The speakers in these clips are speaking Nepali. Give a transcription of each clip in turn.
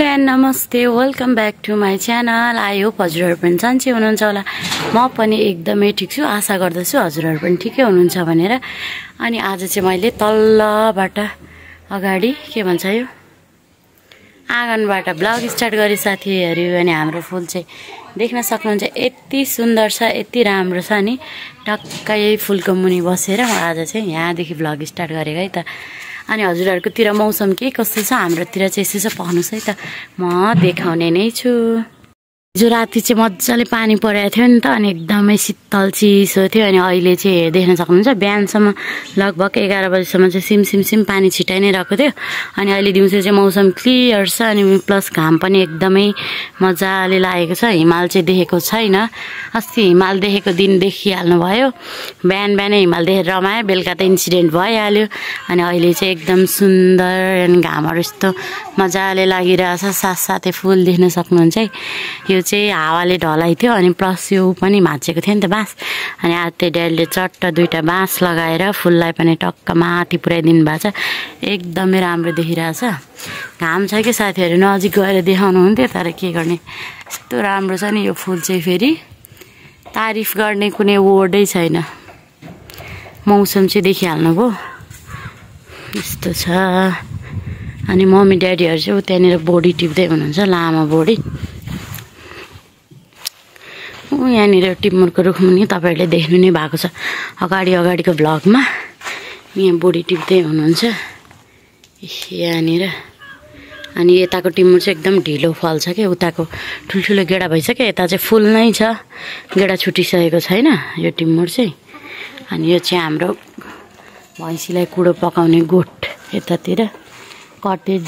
हेलो एन्ड नमस्ते, welcome back to my channel. I hope हजुरहरू पनि सन्चै हुनुहुन्छ होला। म पनि एकदमै ठिक छु। आशा गर्दछु हजुरहरू पनि ठिकै हुनुहुन्छ भनेर। अनि आज चाहिँ मैले तल्लबाट अगाडि के भन्छ यो आँगनबाट ब्लग स्टार्ट गरेँ साथीहरू। अनि हाम्रो फुल चाहिँ देख्न सक्नुहुन्छ यति सुन्दर छ, यति राम्रो छ नि। टक्कै यही फुलको मुनि बसेर म आज चाहिँ यहाँदेखि ब्लग स्टार्ट गरेको है त। अनि हजुरहरूकोतिर मौसम के कस्तो छ? हाम्रोतिर चाहिँ यसो छ, पाउनुहोस् है त, म देखाउने नै छु। हिजो राति चाहिँ मजाले पानी परेको थियो नि त, अनि एकदमै शीतल चिसो थियो। अनि अहिले चाहिँ देख्न सक्नुहुन्छ बिहानसम्म लगभग 11 बजीसम्म चाहिँ सिम पानी छिटाइ नै रहेको थियो। अनि अहिले दिउँसो चाहिँ मौसम क्लियर छ, अनि प्लस घाम पनि एकदमै मजाले लागेको छ। हिमाल चाहिँ देखेको छैन। अस्ति हिमाल देखेको दिन देखिहाल्नु भयो। बिहानै हिमाल देखेर रमायो, बेलुका त इन्सिडेन्ट भइहाल्यो। अनि अहिले चाहिँ एकदम सुन्दर अनि घामहरू यस्तो मजाले लागिरहेछ। साथसाथै फुल देख्न सक्नुहुन्छ है। यो चाहिँ हावाले ढलाइ थियो, अनि प्लस यो पनि भाँचेको थियो नि त बाँस। अनि आते ड्याडीले चट्ट 2टा बाँस लगाएर फुललाई पनि टक्क माथि पुर्याइदिनु भएको छ। एकदमै राम्रो देखिरहेछ। घाम छ कि साथीहरू, नजिक गएर देखाउनु हुन्थ्यो, तर के गर्ने, यस्तो राम्रो छ नि यो फुल चाहिँ। फेरि तारिफ गर्ने कुनै वर्डै छैन। मौसम चाहिँ देखिहाल्नु भयो, यस्तो छ। अनि मम्मी ड्याडीहरू चाहिँ त्यहाँनिर बोडी टिप्दै हुनुहुन्छ, लामो बोडी। यहाँनिर टिमुरको रुखमुनि तपाईँहरूले देख्नु नै भएको छ अगाडिको भ्लगमा। यहाँ बोडी टिप्दै हुनुहुन्छ यहाँनिर। अनि यताको टिमुर चाहिँ एकदम ढिलो फल्छ क्या, उताको ठुल्ठुलो गेडा भइसक्यो, यता चाहिँ फुल नै छ, गेडा छुटिसकेको छैन यो टिमुर चाहिँ। अनि यो चाहिँ हाम्रो भैँसीलाई कुडो पकाउने गोठ, यतातिर कटेज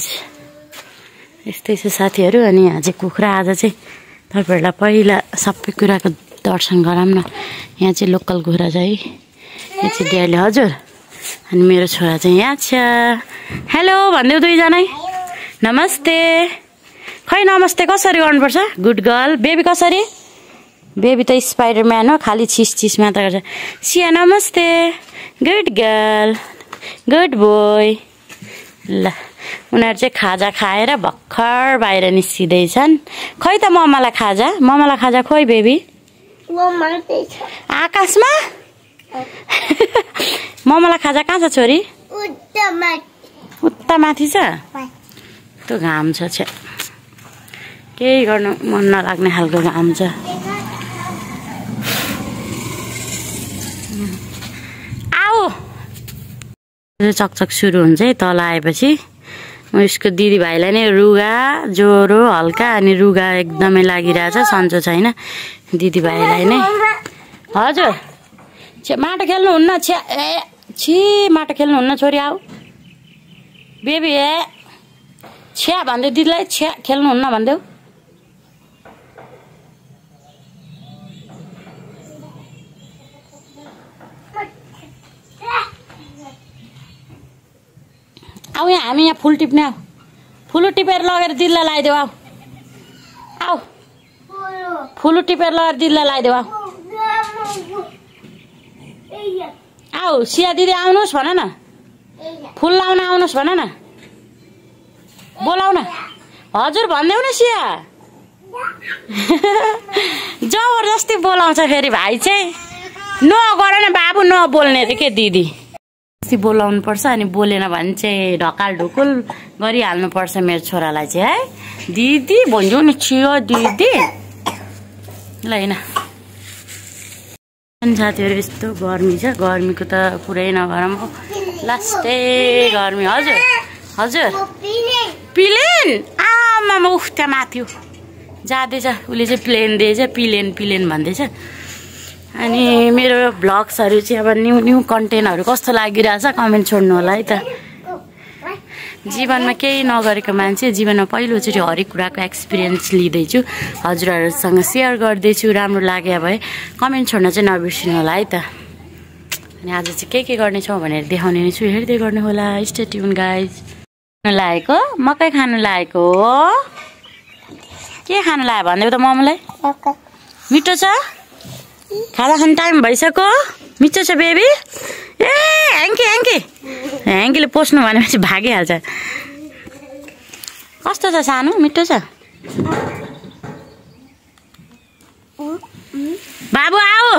यस्तै छ साथीहरू। अनि यहाँ चाहिँ कुखुरा, आज चाहिँ तपाईँहरूलाई पहिला सबै कुराको दर्शन गराऊँ न। यहाँ चाहिँ लोकल कुखुरा छ है, यहाँ चाहिँ ड्याडीले हजुर, अनि मेरो छोरा चाहिँ यहाँ छ। हेलो भनिदेऊ दुईजनै, नमस्ते। खै नमस्ते कसरी गर्नुपर्छ? Good girl. बेबी कसरी? बेबी त स्पाइडरम्यान हो, खालि छिस मात्र गर्छ। सिया नमस्ते। Good girl, good boy. ल उनीहरू चाहिँ खाजा खाएर भर्खर बाहिर निस्किँदैछन्। खै त मम्मालाई खाजा खोइ बेबी। आकाशमा मम्मालाई खाजा कहाँ छ छोरी? उता माथि छ। त्यो घाम छ, छ्या केही गर्नु मन नलाग्ने खालको घाम छ। आऊ चकचक सुरु हुन्छ है तल आएपछि। म यसको दिदीभाइलाई नै रुगा ज्वरो हल्का, अनि रुगा एकदमै लागिरहेछ, सन्चो छैन दिदीभाइलाई नै। हजुर माटो खेल्नुहुन्न? माटो खेल्नुहुन्न छोरी? आऊ बेबी। छ्या भन्दै दिदीलाई, छ्या खेल्नुहुन्न भन्देऊ। आऊ यहाँ, हामी यहाँ फुल टिप्ने। आऊ फुल टिपेर लगेर दिदीलाई लगाइदेऊ। आऊ आऊ फुल टिपेर लगेर दिदीलाई लगाइदेऊ। आऊ आऊ सिया दिदी आउनुहोस् भन न, फुल लाउन आउनुहोस् भन न, बोलाउ न। हजुर भन्देऊ न सिया। जबरजस्ती बोलाउँछ फेरि भाइ चाहिँ। नगर न बाबु, नबोल्ने रे के दिदी। बोलाउनु पर्छ, अनि बोलेन भने चाहिँ ढकाल ढुकुल गरिहाल्नु पर्छ मेरो छोरालाई चाहिँ है। दिदी भन्छौ नि, छियो दिदी। ल होइन साथीहरू, यस्तो गर्मी छ, गर्मीको त पुरै नगरौँ, लास्टै गर्मी। हजुर हजुर प्लेन आमामा, उफ त्यहाँ माथि जाँदैछ, उसले चाहिँ प्लेन दिएछ, प्लेन भन्दैछ। अनि मेरो भ्लग्सहरू चाहिँ अब न्यू कन्टेन्टहरू कस्तो लागिरहेछ कमेन्ट छोड्नु होला है त। जीवनमा केही नगरेको मान्छे, जीवनमा पहिलोचोटि हरेक कुराको एक्सपिरियन्स लिँदैछु, हजुरहरूसँग सेयर गर्दैछु। राम्रो लाग्यो भए कमेन्ट छोड्न चाहिँ नबिर्सिनु होला है त। अनि आज चाहिँ के गर्नेछौँ भनेर देखाउने नै छु, हेर्दै गर्नु होला। Stay tune guys. लागेको मकै खानु लागेको हो। के खानु लाग्यो भन्दै त मम्मीलाई? मिठो छ? खाजा खाने टाइम भइसक्यो। मिठो छ बेबी? ए ह्याङ्की ह्याङ्कीले पोस्नु भनेपछि भागिहाल्छ। कस्तो छ सानो मिठो छ बाबु आऊ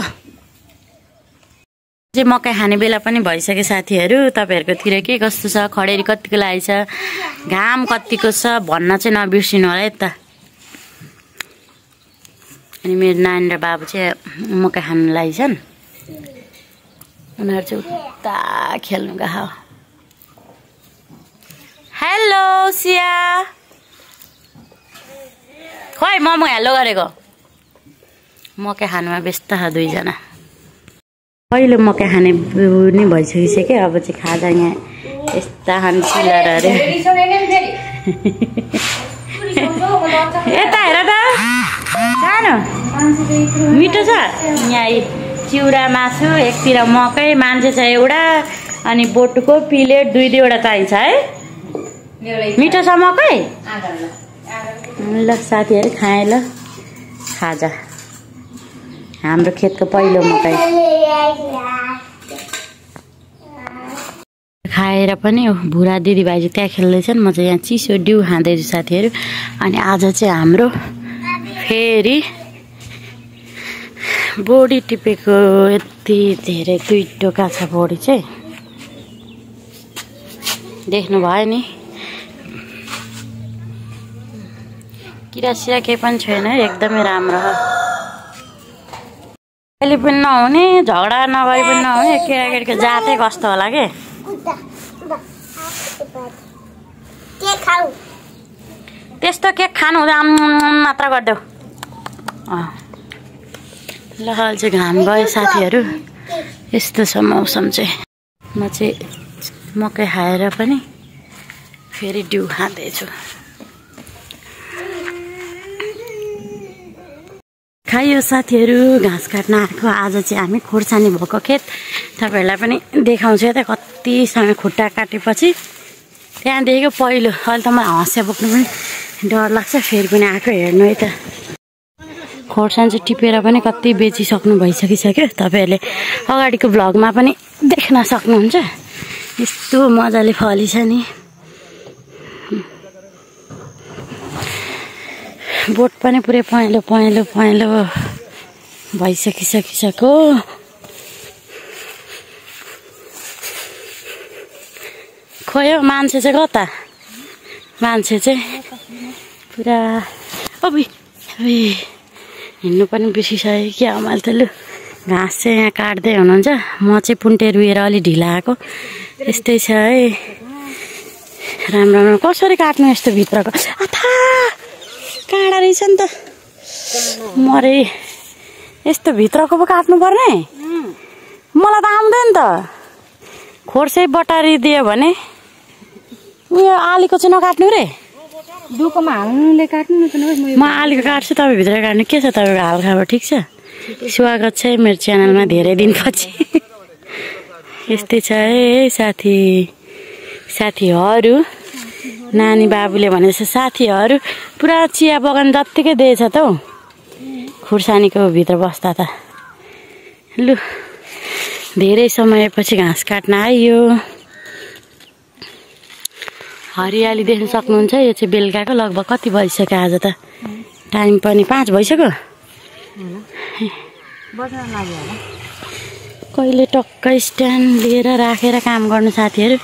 चाहिँ मकै खाने बेला पनि भइसक्यो साथीहरू तपाईहरुकोतिर के कस्तो छ खडेरी कतिको लागेछ घाम कतिको छ भन्न चाहिँ नबिर्सिनु होला है त अनि मेरो नानी र बाबु चाहिँ मकै खान लागिछन् उनीहरु चाहिँ उता खेल्नु गयो हेलो सिया खोइ मम हेलो गरेको मकै खानुमा व्यस्त छ दुई जना पहिलो मकै खाने नि भइसकिसक्यो अब चाहिँ खाजा यहाँ यस्ता हन्सिलरहरु यता हेर त सानो मिठो छ यहाँ चिउरा मासु एकतिर मकै मान्छे छ एउटा अनि बोटुको प्लेट दुई दुईवटा चाहिन्छ है मिठो छ मकै ल साथीहरु खाए ल खाजा हाम्रो खेतको पहिलो मकै खाएर पनि भुरा दिदीभाइ चाहिँ त्यहाँ खेल्दैछन् म चाहिँ यहाँ चिसो डिउ खाँदैछु साथीहरु अनि आज चाहिँ हाम्रो फेरि बोडी टिपेको यति धेरै दुई टोका छ बोडी चाहिँ देख्नु भयो नि किरासिरा केही पनि छैन एकदमै राम्रो हो कहिले पनि नहुने झगडा नभए पनि नहुने केटाकेटीको जातै कस्तो होला के त्यस्तो केक खानु हुँदैन मात्र गरिदेऊ ल अहिले चाहिँ घाम गयो साथीहरु यस्तो छ मौसम चाहिँ म चाहिँ मकै खाएर पनि फेरि डिउ खाँदैछु खायो साथीहरु घाँस काट्न आएको आज चाहिँ हामी खोर्सानी भएको खेत तपाईहरुलाई पनि देखाउँछु त कति समय खुट्टा काटेपछि त्यहाँदेखिको पहिलो अहिले त मलाई हँसिया बोक्नु पनि डर लाग्छ फेरि पनि आएको हेर्नु है त खोर्सानी चाहिँ टिपेर पनि कति बेचिसक्नु भइसकिसक्यो तपाईहरुले अगाडिको भ्लगमा पनि देख्न सक्नुहुन्छ यस्तो मजाले फली छ नि बोट पनि पुरै पहेँलो पहेँलो पहेँलो भइसकिसक्यो खोयो मान्छे चाहिँ कता मान्छे चाहिँ पुरा हिँड्नु पनि बिर्सिसक्यो क्या मैले त लु घाँस चाहिँ यहाँ काट्दै हुनुहुन्छ म चाहिँ पुन्टे रुएर अलि ढिला आएको यस्तै छ है राम्रो राम्रो कसरी काट्नु यस्तो भित्रको आथा काँडा रहेछ नि त मरे यस्तो भित्रको पो काट्नु पर्ने मलाई त आउँदैन त खोर्सै बटारी दियो भने उयो आलीको चाहिँ नकाट्नु रे दुकोमा हाल्नुले काट्नु न म आलीको काट्छु तपाईँ भित्र काट्नु के छ तपाईँको हालखबर ठिक छ स्वागत छ मेरो च्यानलमा धेरै दिनपछि यस्तै छ है साथीहरु नानी बाबुले भनेछ साथीहरु पुरा चिया बगान जत्तिकै दिएछ त हौ खुर्सानीको भित्र बस्दा त लु धेरै समयपछि घाँस काट्न आइयो हरियाली देख्न सक्नुहुन्छ यो चाहिँ बेलुकाको लगभग कति भइसक्यो आज त टाइम पनि 5 भइसक्यो बजार लाग्यो होला कहिले टक्कै स्ट्यान्ड लिएर राखेर काम गर्नु साथीहरु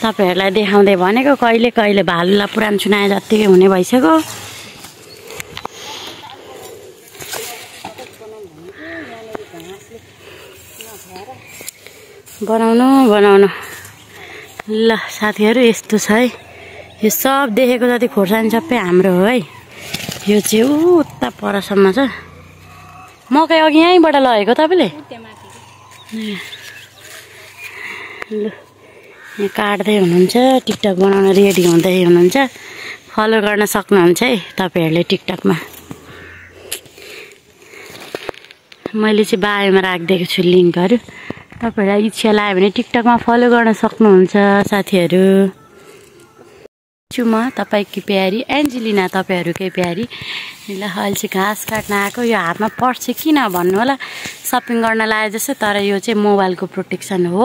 तपाईहरुलाई देखाउँदै भनेको कहिले कहिले भालुलाई पुरान चुनाए जत्तिकै हुने भइसक्यो बनाउनु ल साथीहरु यस्तो छ है यो सब देखेको जति खोर्सानी सबै हाम्रो हो है यो चाहिँ उता परसम्म छ मकै अघि यहीँबाट लगेको तपाईले ल यहाँ काट्दै हुनुहुन्छ टिकटक बनाउन रेडी हुँदै हुनुहुन्छ फलो गर्न सक्नुहुन्छ है तपाईहरुले टिकटकमा मैले चाहिँ बायोमा राखिदिएको छु लिंकहरु तपाईहरुलाई इच्छा लाग्यो भने टिकटकमा फलो गर्न सक्नुहुन्छ साथीहरु छु म तपाईकी प्यारी एन्जेलिना तपाईहरुकै प्यारी ल अहिले चाहिँ घाँस काट्न आएको यो हातमा पर्छ किन भन्नु होला शपिङ गर्न लाए जस्तो तर यो चाहिँ मोबाइलको प्रोटेक्सन हो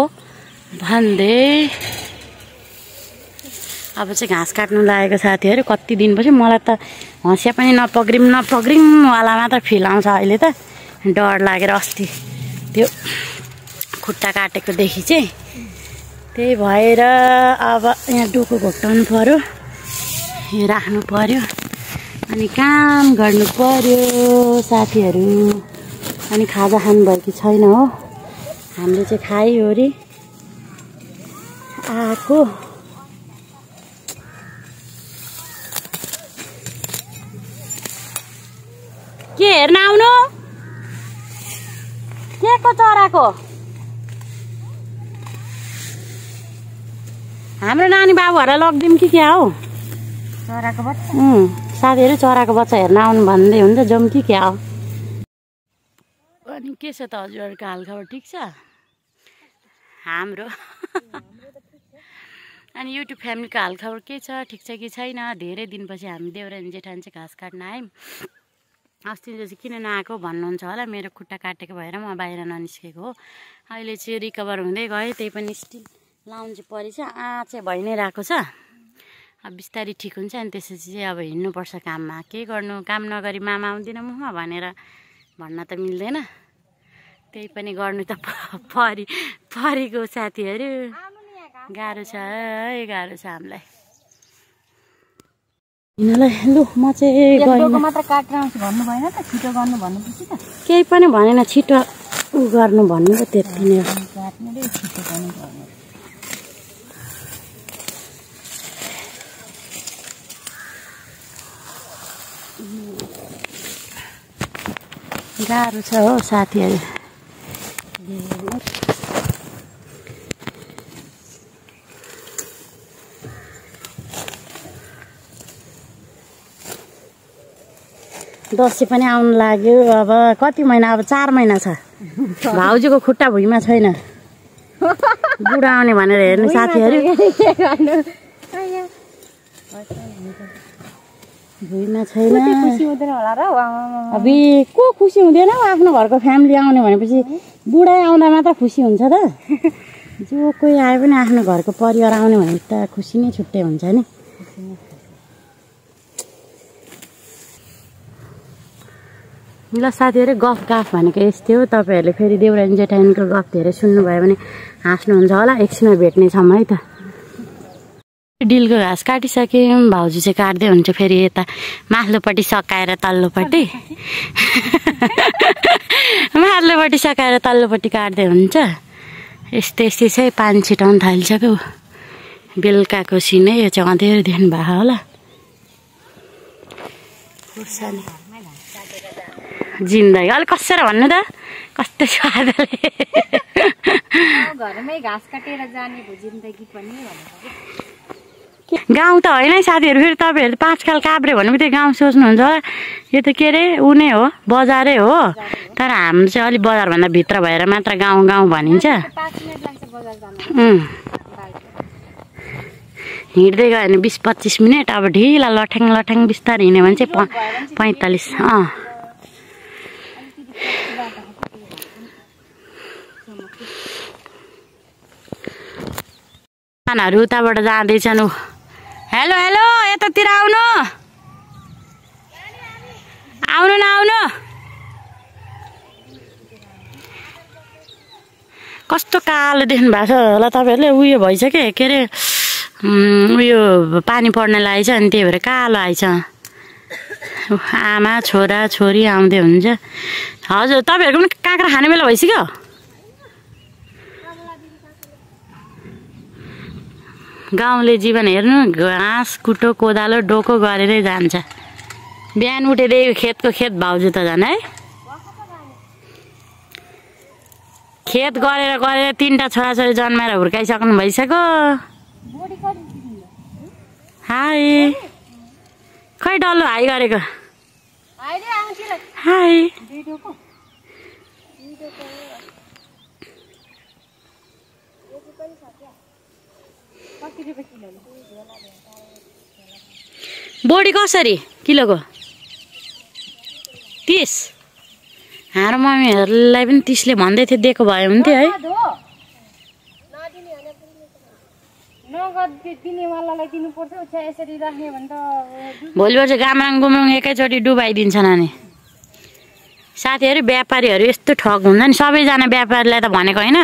भन्दै अब चाहिँ घाँस काट्नु लागेको साथीहरू। कति दिनपछि मलाई त हँसिया पनि नपग्रिम वाला मात्र फिल आउँछ अहिले त। डर लागेर अस्ति त्यो खुट्टा काटेकोदेखि चाहिँ त्यही भएर अब यहाँ डोको घोक्टाउनु पर्यो, राख्नु पर्यो अनि काम गर्नु पर्यो साथीहरू। अनि खाजा खानुभयो कि छैन हो, हामीले चाहिँ खाइवरी आएको। के हेर्न आउनु? के को चराको? हाम्रो नानी बाबुहरूलाई लगिदिउँ कि क्या हो? चराको बच्चा? साथीहरू चराको बच्चा हेर्न आउनु भन्दै हुन्छ, जाउँ कि क्या हो? अनि के छ त हजुरहरूको हालखबर ठिक छ? हाम्रो अनि युट्युब फ्यामिलीको हालखबर के छ, ठिक छ कि छैन? धेरै दिनपछि हामी देउरानी जेठानी चाहिँ घाँस काट्न आयौँ। अस्ति चाहिँ किन नआएको भन्नुहुन्छ होला, मेरो खुट्टा काटेको भएर म बाहिर ननिस्केको हो। अहिले चाहिँ रिकभर हुँदै गएँ, त्यही पनि स्टिल लाउनु चाहिँ परेछ, चाहिँ भइ नै रहेको छ। अब बिस्तारै ठिक हुन्छ अनि त्यसपछि चाहिँ अब हिँड्नुपर्छ काममा। के गर्नु, काम नगरी मामा आउँदिन मुखमा भनेर भन्न त मिल्दैन, त्यही पनि गर्नु त परेको साथीहरू। गाह्रो छ है, गाह्रो छ हामीलाई। लु म चाहिँ मात्र काटेर आउँछु भन्नु भएन त, छिटो गर्नु भन्नुपर्छ त। केही पनि भनेन, छिटो गर्नु भन्नु त, त्यति नै हो। छिटो गर्नु पर्ने। गाह्रो छ हो साथीहरू। दसैँ पनि आउनु लाग्यो, अब कति महिना, अब 4 महिना छ। भाउजूको खुट्टा भुइँमा छैन, बुढा आउने भनेर हेर्नु साथीहरू। भुइँमा छैन, अब को खुसी हुँदैन? आफ्नो घरको फ्यामिली आउने भनेपछि बुढा आउँदा मात्र खुसी हुन्छ त। जो कोही आए पनि आफ्नो घरको परिवार आउने भने त खुसी नै छुट्टै हुन्छ नि। ल साथीहरू, गफ भनेको यस्तै हो। तपाईँहरूले फेरि देउरानी जेठानीको गफ धेरै सुन्नुभयो भने हाँस्नुहुन्छ होला। एकछिनमा भेट्ने छौँ है त। डिलको घाँस काटिसक्यौँ, भाउजू चाहिँ काट्दै हुन्छ फेरि यता माथिल्लोपट्टि सकाएर तल्लोपट्टि माथिल्लोपट्टि सकाएर तल्लोपट्टि काट्दै हुन्छ। यस्तै चाहिँ पानी छिटाउनु थालिसक्यो। बेलुकाको सिनै यो चाहिँ अँध्यारो देख्नु भएको होला। जिन्दगी अलिक कसरी भन्नु त, कस्तो स्वादले घरमै घाँस काटेर जानेको जिन्दगी पनि गाउँ त होइन है साथीहरू। फेरि तपाईँहरू 5 काल काभ्रे भन्नु बित्तिकै गाउँ सोच्नुहुन्छ होला। यो त के अरे ऊ नै हो, बजारै हो। तर हाम्रो चाहिँ अलिक बजारभन्दा भित्र भएर मात्र गाउँ भनिन्छ। हिँड्दै गयो भने 20-25 मिनट। अब ढिला लठ्याङ बिस्तारै हिँड्यो भने चाहिँ 45। खानाहरू उताबाट जाँदैछन्। हेलो हेलो, यतातिर आउनु न आउनु। कस्तो कालो देख्नु भएको छ होला तपाईँहरूले। उयो भइसक्यो के अरे, उयो पानी पर्न लागेछ अनि त्यही भएर कालो आएछ। आमा छोरा छोरी आउँदै हुन्छ। हजुर, तपाईँहरूको पनि काँक्रा खाने बेला भइसक्यो? गाउँले जीवन हेर्नु, घाँस कुटो कोदालो डोको गरेरै जान्छ। बिहान उठेदेखि खेतको खेत भाउजू त झन् है। खेत गरेर 3टा छोराछोरी जन्माएर हुर्काइसक्नु भइसक्यो। हाई, खै डल्लो हाई गरेको? हाई, बोडी कसरी किलोको? 30। हाम्रो मम्मीहरूलाई पनि 30ले भन्दै थियो, दिएको भए हुन्थ्यो है। भोलि पर्सि गामराङ गुमराङ एकैचोटि डुबाइदिन्छ नानी। साथीहरू व्यापारीहरू यस्तो ठग हुन्छ नि, सबैजना व्यापारीलाई त भनेको होइन,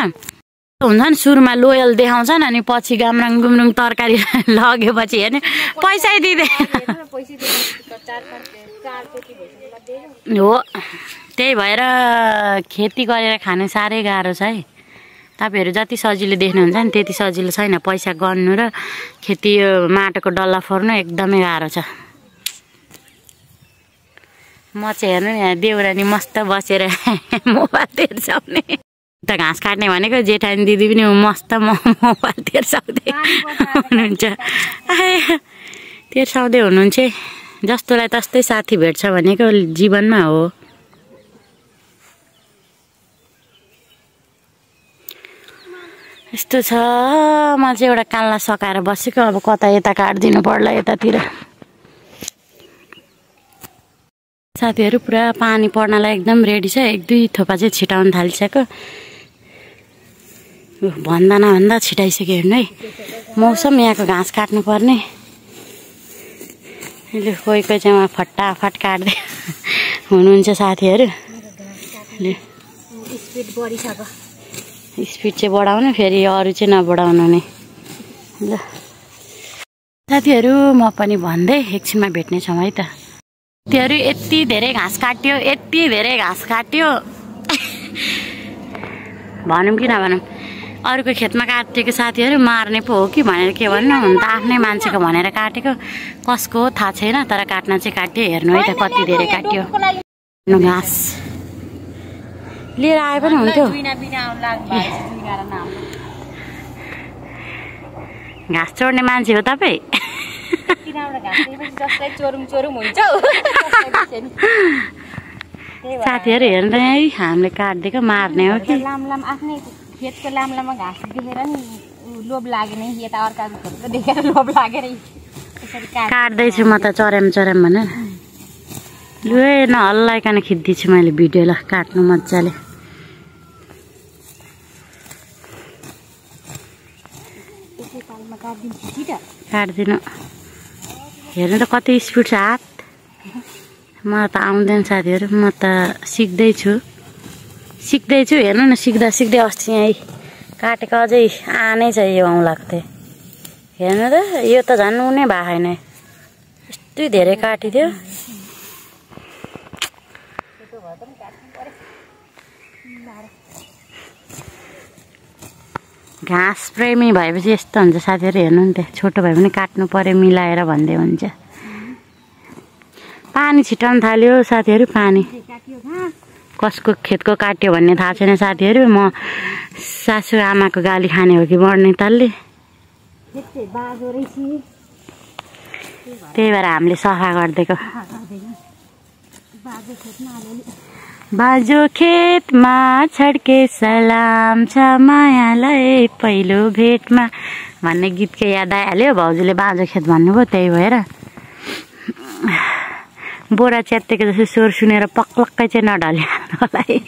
हुन्छ नि सुरुमा लोयल देखाउँछन् अनि पछि गामराङ गुमरुङ तरकारी लगेपछि हेर्ने पैसै दिँदैन हो। त्यही भएर खेती गरेर खानु साह्रै गाह्रो छ है। तपाईँहरू जति सजिलो देख्नुहुन्छ नि त्यति सजिलो छैन। पैसा गर्नु र खेती माटोको डल्ला फोर्नु एकदमै गाह्रो छ। म चाहिँ हेर्नु नि देउरानी मस्त बसेर मोबाइल तेर्साउने। त घाँस काट्ने भनेको जेठानी दिदी पनि मस्त मोबाइल तेर्साउँदै हुनुहुन्छ। तेर्साउँदै हुनुहुन्छ जस्तोलाई तस्तै साथी भेट्छ भनेको जीवनमा हो। यस्तो छ। म चाहिँ एउटा कान्ला सकाएर बसेको, अब कता यता काटिदिनु पर्ला यतातिर। साथीहरू पुरा पानी पर्नलाई एकदम रेडी छ। 1-2 थोपा चाहिँ छिटाउन थालिसक्यो। भन्दा नभन्दा छिटाइसक्यो हेर्नु है। मौसम यहाँको घाँस काट्नु पर्ने। अहिले कोही कोही चाहिँ उहाँ फटाफट काट्दै हुनुहुन्छ साथीहरू। स्पिड बढिसक्यो। स्पिड चाहिँ बढाउनु, फेरि अरू चाहिँ नबढाउनु नै। ल साथीहरू म पनि भन्दै एकछिनमा भेट्नेछौँ है त। साथीहरू यति धेरै घाँस काट्यो, यति धेरै घाँस काट्यो भनौँ कि नभनौँ। अरूको खेतमा काटेको साथीहरू मार्ने पो हो कि भनेर के भन्नु, हुन त आफ्नै मान्छेको भनेर काटेको, कसको हो थाहा छैन, तर काट्न चाहिँ काट्यो। हेर्नु है त कति धेरै काट्यो घाँस। लिएर आए पनि हुन्थ्यो। घाँस चोर्ने मान्छे हो तपाईँ? साथीहरू हेर्नु है हामीले काटिदिएको मार्ने हो कि आफ्नै खेतको लामलामा घाँस देखेर नि लोभ लागेन, यता अर्काको खेतको देखेर लोभ लागेर काट्दैछु म त चर्याम भनेर। लु नहल्लाइकन खिच्दैछु मैले भिडियो। ल काट्नु मजाले। काट्दिनु। हेर्नु त कति स्पिड छ हात। म त आउँदैन साथीहरू, म त सिक्दैछु। हेर्नु न सिक्दा सिक्दै अस्ति यहीँ काटेको अझै आनै छ यो आउँ लाग्थ्यो। हेर्नु त यो त झन् उनी भएको छैन, यस्तै धेरै काटिदियो। घाँस प्रेमी भएपछि यस्तो हुन्छ साथीहरू। हेर्नु नि त छोटो भए पनि काट्नु पर्यो मिलाएर भन्दै हुन्छ। पानी छिटाउन थाल्यो साथीहरू। पानी कसको खेतको काट्यो भन्ने थाहा छैन साथीहरू। म सासू आमाको गाली खाने हो कि बढ्ने तालले, त्यही भएर हामीले सफा गरिदिएको। बाजो खेतमा छड्के सलाम छ मायालाई पहिलो भेटमा भन्ने गीतकै याद आइहाल्यो। भाउजूले बाजो खेत भन्नुभयो, त्यही भएर बोरा च्यात्तेको जस्तो स्वर सुनेर पक्लक्कै चाहिँ नढल्यो होला है।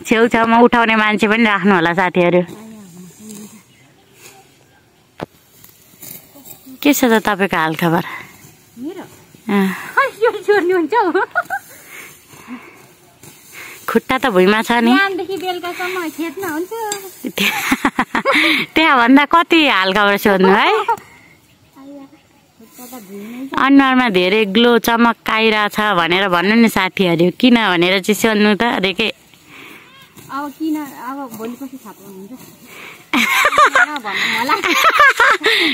छेउछाउमा उठाउने मान्छे पनि राख्नु होला साथीहरू। के छ त तपाईँको हालखबर? खुट्टा त भुइँमा छ नि। त्यहाँभन्दा कति हालखबर सोध्नु है। अनुहारमा धेरै ग्लो चमक आइरहेछ भनेर भन्नु नि साथीहरू। किन भनेर चाहिँ सोध्नु त रेके।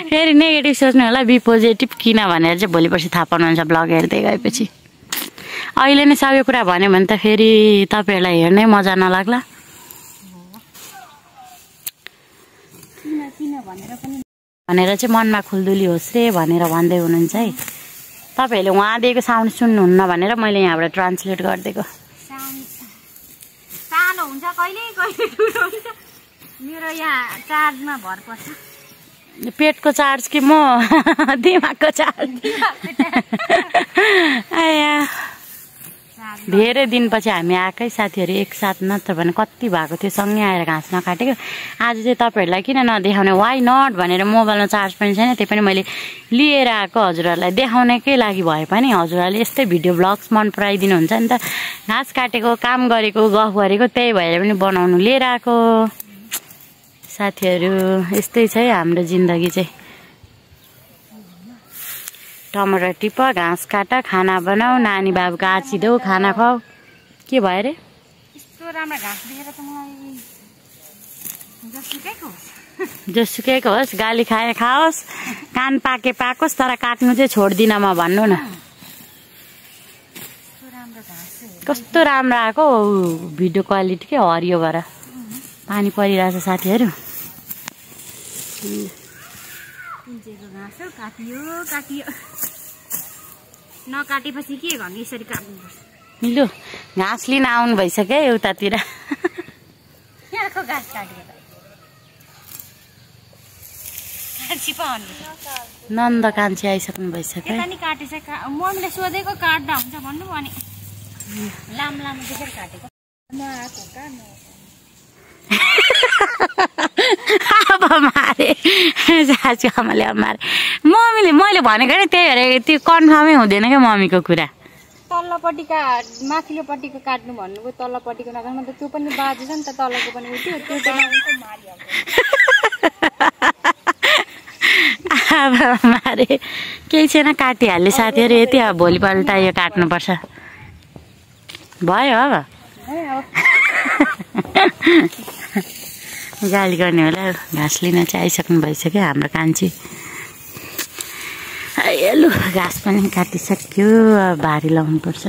फेरि नेगेटिभ सोच्नु होला, बी पोजिटिभ किन भनेर चाहिँ भोलि पर्सि थाहा पाउनुहुन्छ ब्लग हेर्दै गएपछि। अहिले नै सबै कुरा भन्यो भने त फेरि तपाईँहरूलाई हेर्नै मजा नलाग्ला भनेर चाहिँ मनमा खुल्दुली होस् रे भनेर भन्दै हुनुहुन्छ है। तपाईँहरूले उहाँ दिएको साउन्ड सुन्नुहुन्न भनेर मैले यहाँबाट ट्रान्सलेट गरिदिएको। सानो हुन्छ कहिले कहिले ठुलो हुन्छ। मेरो यहाँ चार्जमा भर पर्छ। पेटको चार्ज कि म दिमागको चार्ज? धेरै दिनपछि हामी आएकै साथीहरू एकसाथ नत्र भने कति भएको थियो सँगै आएर घाँस नकाटेको। आज चाहिँ तपाईँहरूलाई किन नदेखाउने, वाइ नट भनेर मोबाइलमा चार्ज पनि छैन, त्यही पनि मैले लिएर आएको हजुरहरूलाई देखाउनकै लागि भए पनि हजुरहरूले यस्तै भिडियो ब्लग्स मन पराइदिनुहुन्छ नि त। घाँस काटेको, काम गरेको, गफ गरेको, त्यही भएर पनि बनाउनु लिएर आएको। साथीहरू यस्तै छ है हाम्रो जिन्दगी चाहिँ। टमाटर टिप, घाँस काट, खाना बनाऊ, नानी बाबुको आँचिदेऊ, खाना खुवाऊ। के भयो अरे? यस्तो राम्रो घाँस देखेर त मलाई जोसुकैको होस्, गाली खाए खाओस्, कान पाके पाकोस्, तर काट्नु चाहिँ छोड्दिन म, भन्नु न। कस्तो राम्रो आएको भिडियो क्वालिटी के हरियो भएर पानी परिरहेछ साथीहरू। काटियो नकाटेपछि के गर्नु, यसरी काट्नुपर्छ। लु घाँस लिन आउनु भइसक्यो उतातिर। यहाँको घाँस काटेको नन्द कान्छी आइसक्नु भइसक्यो। काटेछ, मम्मीले सोधेको काट्दा हुन्छ भन्नु भने लामो लामो देखेर काटेको। अब मारे सासू आमाले अब मारे। मम्मीले मैले भनेको नि त्यही भएर त्यो कन्फर्मै हुँदैन क्या मम्मीको कुरा। तल्लोपट्टिका माथिल्लोपट्टिको काट्नु भन्नुभयो, तल्लोपट्टिको नकाट्नु त त्यो पनि बाजेछ नि त, तल्लोको पनि उठ्यो त्यो अब मारे केही छैन, काटिहाल्ने साथीहरू। यति अब भोलिपल्ट यो काट्नुपर्छ भयो। अब गाली गर्ने होला, घाँस लिन चाहिँ आइसक्नु भइसक्यो हाम्रो कान्छी। लु घाँस पनि काटिसक्यो, अब भारी लाउनुपर्छ।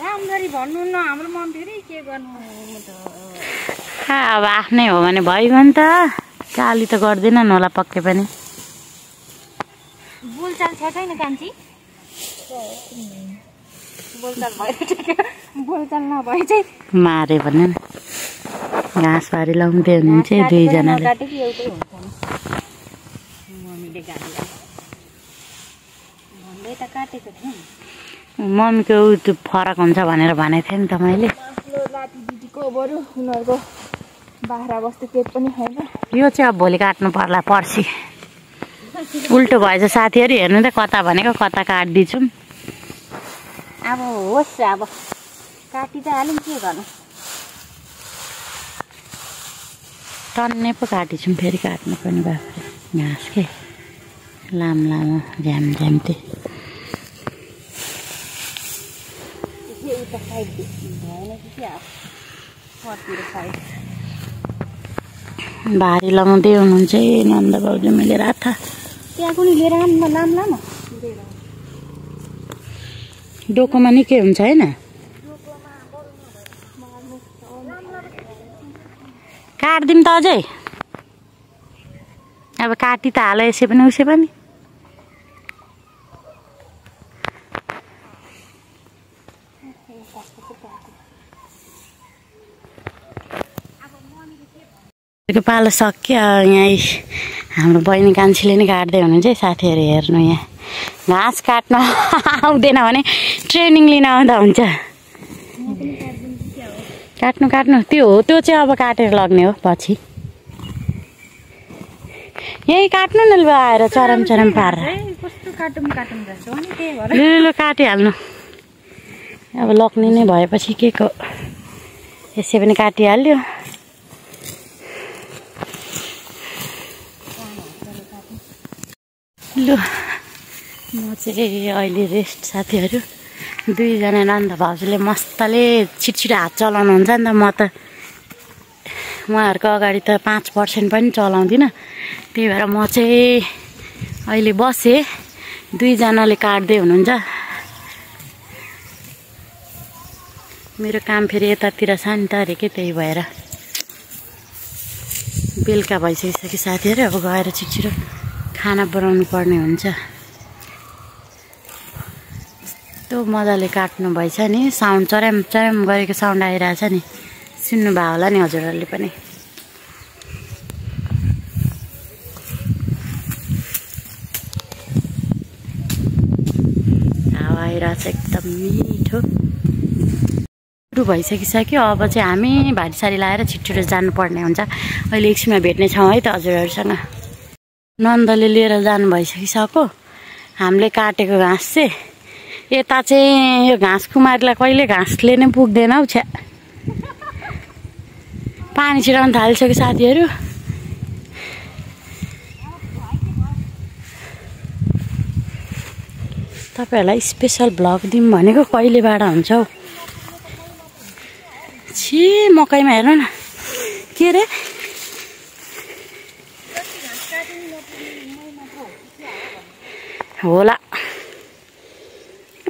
राम्ररी भन्नु न, हाम्रो मम्मी फेरि के गर्नु अब आफ्नै हो भने भइगयो नि त, गाली त गर्दैनन् होला पक्कै पनि। बोलचाल छ छैन कान्छी? बोलचाल नभए चाहिँ मारे भन्नु न। घाँस भारी लाउँदै हुनुहुन्छ दुईजनाले। मम्मीको त्यो फरक हुन्छ भनेर भनेको थिएँ नि त मैले। उनीहरूको बाख्रा बस्तु केही पनि छैन। यो चाहिँ अब भोलि काट्नु पर्ला, पर्सि उल्टो भएछ साथीहरू। हेर्नु त कता भनेको कता काटिदिन्छौँ। अब होस्, अब काटि त हाल्यौँ, के गर्नु। टन्ने पो काटिछौँ, फेरि काट्नु पनि बाख्रा घाँस के लामो लामो झ्याम झ्याम्ते। भारी लगाउँदै हुनुहुन्छ है नन्द बाउजू। मैले राथा त्यहाँ पनि लिएर लामो डोकोमा निकै हुन्छ होइन? काट्दिउँ त अझै। अब काटी त हाल यसै पनि उसै पनि। पालो सक्यो। यहाँ हाम्रो बहिनी कान्छीले नै काट्दै हुनुहुन्छ है साथीहरू। हेर्नु यहाँ घाँस काट्न आउँदैन भने ट्रेनिङ लिन आउँदा हुन्छ। काट्नु काट्नु त्यो हो, त्यो चाहिँ अब काटेर लग्ने हो पछि। यही काट्नु न लु आएर चरम चरम पारेर। लु काटिहाल्नु। अब लग्ने नै भएपछि के को यसै पनि काटिहाल्यो। लु म चाहिँ अहिले रेस्ट साथीहरू। दुईजना नन्द भाउजूले मस्तले छिटछिटो हात चलाउनुहुन्छ नि त। म त उहाँहरूको अगाडि त 5% पनि चलाउँदिनँ। त्यही भएर म चाहिँ अहिले बसेँ। दुईजनाले काट्दै हुनुहुन्छ। मेरो काम फेरि यतातिर छ नि त अरे के, त्यही भएर बेलुका भइसकिसक्यो साथीहरू। अब गएर छिटछिटो खाना बनाउनु पर्ने हुन्छ। यस्तो मजाले काट्नु भएछ नि, साउन्ड चराम चराम गरेको साउन्ड आइरहेछ नि, सुन्नुभयो होला नि हजुरहरूले पनि। आइरहेछ एकदम मिठो। सुरु भइसकिसक्यो। अब चाहिँ हामी भारीसारी लाएर छिटो जानुपर्ने हुन्छ। अहिले एकछिनमा भेट्ने छौँ है त हजुरहरूसँग। नन्दले लिएर जानु भइसकिसक्यो। हामीले काटेको घाँस चाहिँ यता चाहिँ यो घाँस कुमारीलाई कहिले घाँसले नै पुग्दैन हौ छ्या। पानी छिराउनु थालिसक्यो साथीहरू। तपाईँहरूलाई स्पेसल भ्लग दिउँ भनेको कहिलेबाट हुन्छ हौ। छि मकैमा हेर्नु न के रे होला।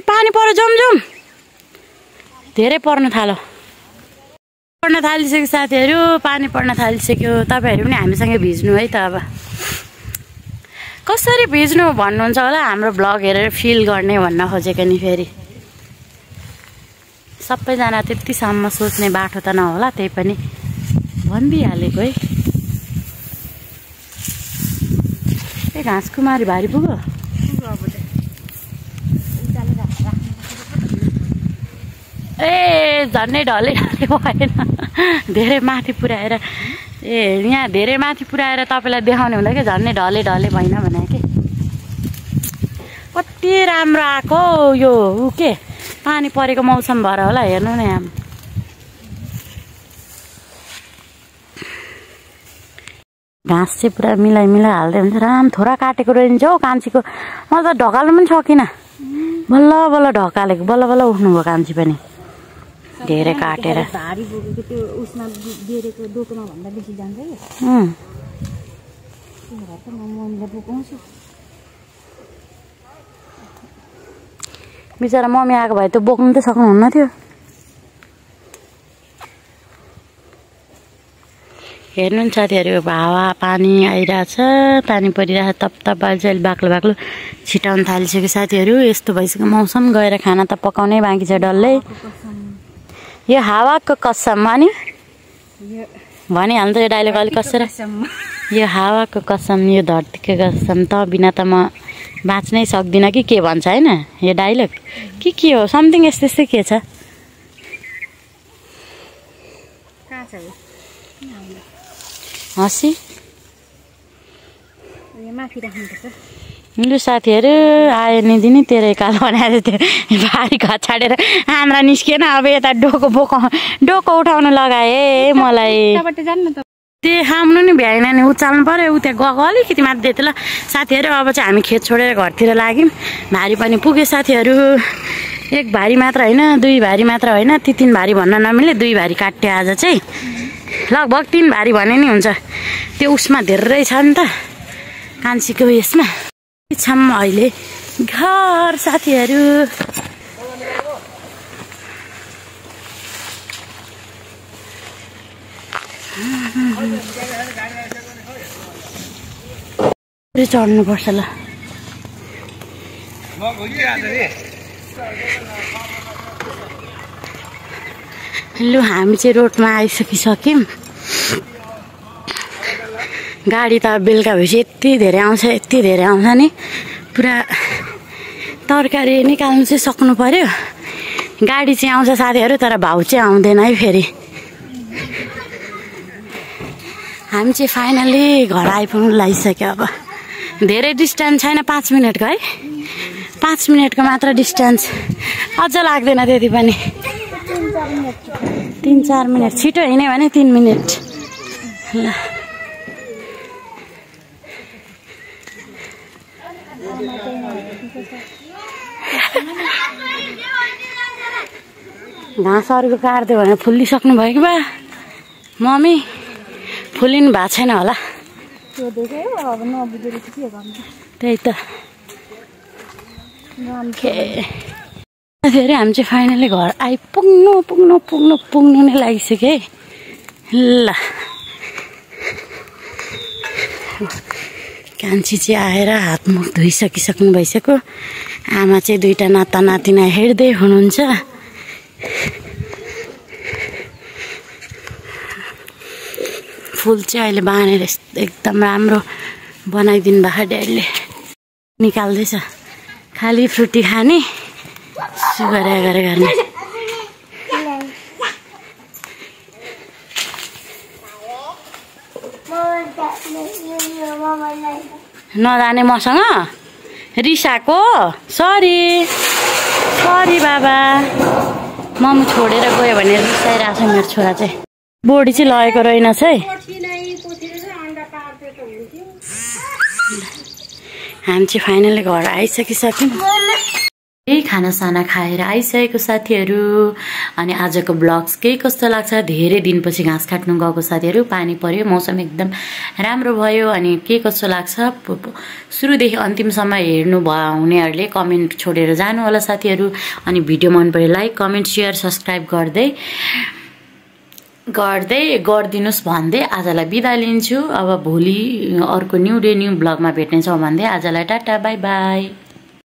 पानी पर्यो जमजम धेरै पर्न थालिसक्यो साथीहरू। पानी पर्न थालिसक्यो। तपाईँहरू पनि हामीसँगै भिज्नु है त। अब कसरी भिज्नु भन्नुहुन्छ होला। हाम्रो भ्लग हेरेर फिल गर्ने भन्न खोजेको नि। फेरि सबैजना त्यतिसम्म सोच्ने बाटो त नहोला, त्यही पनि भनिदिइहालेको है। ए घाँस कुमारी भारी पुग्यो। ए झन्डै ढले भएन। धेरै माथि पुऱ्याएर यहाँ धेरै माथि पुऱ्याएर तपाईँलाई देखाउने हुँदा कि झन्डै ढले भएन भने कि कति राम्रो आएको यो ऊ के पानी परेको मौसम भएर होला। हेर्नु न यहाँ घाँस चाहिँ पुरा मिलाइ हाल्दै हुन्छ। राम थोरा काटेको रहेछ हौ कान्छीको। म त ढकाल्नु पनि सकिनँ। बल्ल बल्ल ढकालेको। बल्ल बल्ल उठ्नुभयो कान्छी पनि धेरै काटेर। भारी बोकेको त्यो उसमा बेरेको डोकोमा भन्दा बेसी जान्छ कि। बिचरा मम्मी आएको भए त बोक्नु त सक्नुहुन्न थियो। हेर्नु नि साथीहरू हावा पानी आइरहेछ। पानी परिरहेछ तप अहिले बाक्लो छिटाउनु थालिसक्यो साथीहरू। यस्तो भइसक्यो मौसम। गएर खाना त पकाउनै बाँकी छ डल्लै। यो हावाको कसम अनि भनिहाल्नु त यो डाइलग अलिक कसरी। यो हावाको कसम यो धरतीको कसम त बिना त म बाँच्नै सक्दिनँ कि के भन्छ होइन यो डाइलग के हो समथिङ यस्तै के छ। हँसी लु साथीहरू आयो नि दिने तेरो काल बनाएर त्यो भारी घचाडेर आन्द्रा निस्किएन। अब यता डोको उठाउनु लगाए मलाई। त्यो खाम्नु नि भ्याएन नि उचाल्नु पर्यो। उ त्यहाँ गएको अलिकति मात्रै थियो ल साथीहरू। अब चाहिँ हामी खेत छोडेर घरतिर लाग्यौँ। भारी पनि पुग्यो साथीहरू। एक भारी मात्र होइन 2 भारी मात्र होइन 3 भारी भन्न नमिले 2 भारी काट्यो आज चाहिँ। लगभग 3 भारी भने नि हुन्छ। त्यो उसमा धेरै छ नि त कान्छीको यसमा छम अहिले घर साथीहरू। चढ्नुपर्छ ल। लु हामी चाहिँ रोडमा आइसकिसक्यौँ। गाडी त बेलुका भएपछि यति धेरै आउँछ नि। पुरा तरकारी निकाल्नु चाहिँ सक्नु पर्यो। गाडी चाहिँ आउँछ साथीहरू तर भाउ चाहिँ आउँदैन है फेरि। हामी चाहिँ फाइनली घर आइपुग्नु लागिसक्यो। अब धेरै डिस्टेन्स छैन 5 मिनटको है। 5 मिनटको मात्र डिस्टेन्स। अझ लाग्दैन त्यति पनि। 3-4 मिनट छिटो हिँड्यो भने 3 मिनट ल। घाँसहरूको काट्दियो भने फुलिसक्नु भयो कि बा मम्मी। फुलिनु भएको छैन होला। त्यही त फेरि हामी चाहिँ फाइनली घर आइपुग्नु नै लागिसक्यो है ल। कान्छी चाहिँ आएर हातमुख धोइसकिसक्नु भइसक्यो। आमा चाहिँ 2टा नाता नातिना हेर्दै हुनुहुन्छ। फुल चाहिँ अहिले बाँधेर एकदम राम्रो बनाइदिनु भएको ड्याडीले। निकाल्दैछ खाली फ्रुटी खाने सुगरे गरे गर्ने नजाने मसँग रिसाको सरी सरी बाबा मम्मी छोडेर गयो भने रिसाइरहेको छ मेरो छोरा चाहिँ बोडी चाहिँ लगेको रहेनछ है हामी चाहिँ फाइनली घर आइसकिसक्यौँ केही खानासाना खाएर आइसकेको साथीहरू अनि आजको ब्लग्स केही कस्तो लाग्छ धेरै दिनपछि घाँस काट्नु गएको साथीहरू पानी पर्यो मौसम एकदम राम्रो भयो अनि के कस्तो लाग्छ सुरुदेखि अन्तिमसम्म हेर्नु हुनेहरूले कमेन्ट छोडेर जानु होला साथीहरू अनि भिडियो मन पऱ्यो लाइक कमेन्ट सेयर सब्सक्राइब गर्दै गरिदिनुहोस् भन्दै आजलाई बिदा लिन्छु अब भोलि अर्को न्यू डे न्यू ब्लगमा भेट्नेछौँ भन्दै आजलाई टाटा बाई बाई